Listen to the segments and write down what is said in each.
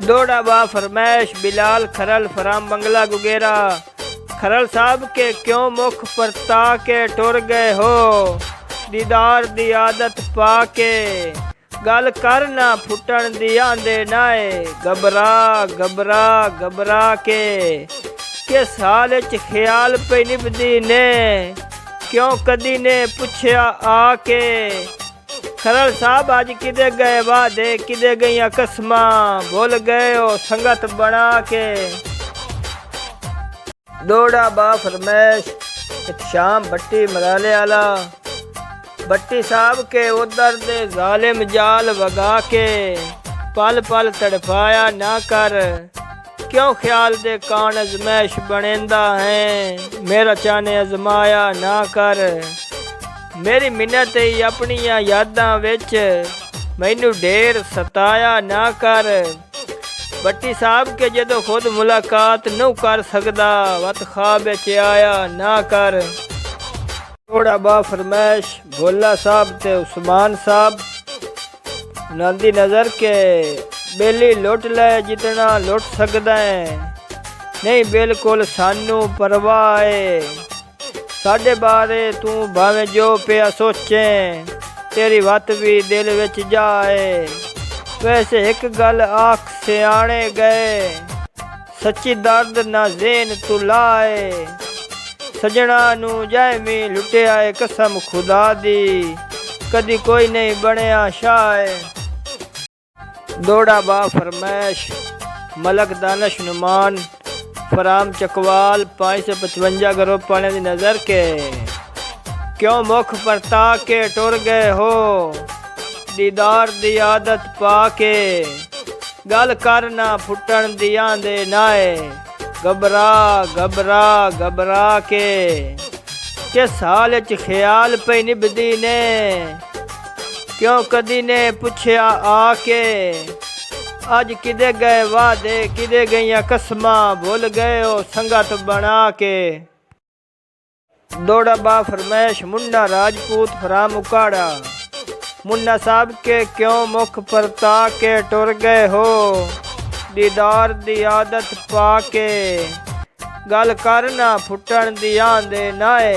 दौड़ा बा फरमैश बिलाल खरल फराम बंगला गुगेरा। खरल साहब के क्यों मुख परता के टुर गए हो, दीदार दी आदत पा के गल कर ना फुटन दी आंदे नाए। घबरा घबरा घबरा के किस हाल च ख्याल पे निभदी ने, क्यों कदी ने पुछया आके। खरल साहब अज किदे गए वादे, किदे गईया कसमां, भुल गए हो संगत बना के। दौड़ा बा फरमैश एक शाम भट्टी मराले आला। भट्टी साहब के उधर दे जालिम जाल वगा के पल पल तड़फाया ना कर। क्यों ख्याल दे कान अजमैश बनेंदा है, मेरा चाने अजमाया ना कर। मेरी मिन्नत ही अपनिया यादां विच मैनू ढेर सताया ना कर। भट्टी साहब के जदों खुद मुलाकात नूं कर सकदा, वत ख्वाब विच आया ना कर। थोड़ा बा फरमैश भोला साहब ते उस्मान साहब, नंदी नज़र के बेली लुट ले जितना लुट सकदा है, नहीं बिल्कुल सानू परवाह है। साडे बारे तू भावें जो पिया सोचें, तेरी वत भी दिल विच जाए। वैसे एक गल आख सियाणे गए, सच्ची दर्द ना ज़ेन तू लाए। सजना नू जायमी लुटिया है कसम खुदा दी, कदी कोई नहीं बनया शाए। दौड़ा बा फरमैश मलक दानश नुमान फराम चकवाल 555 ग्रुप पाने की नज़र के क्यों मुख परता के टुर गए हो, दीदार दी आदत पा के गल कर ना फुटन दी आंदे नाए। घबरा घबरा घबरा के किस हाल च ख्याल पे निभदी ने, क्यों कदी ने पुछया आके। अज किदे गए वादे, किदे गईया कसमां, भुल गए हो संगत बना के। दौड़ा बा फरमैश मुन्ना राजपूत फराम उकाड़ा। मुन्ना साहब के क्यों मुख परता के टुर गए हो, दीदार दी आदत पा के गल कर ना फुटन दी आंदे नाए।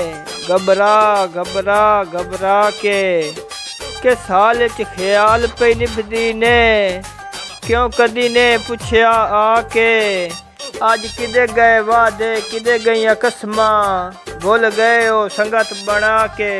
घबरा घबरा घबरा के किस हाल च ख्याल पे निभदी ने, क्यों कदी ने पुछया आके। अज किदे गए वादे, किदे गईया कसमां, भुल गए हो संगत बना के।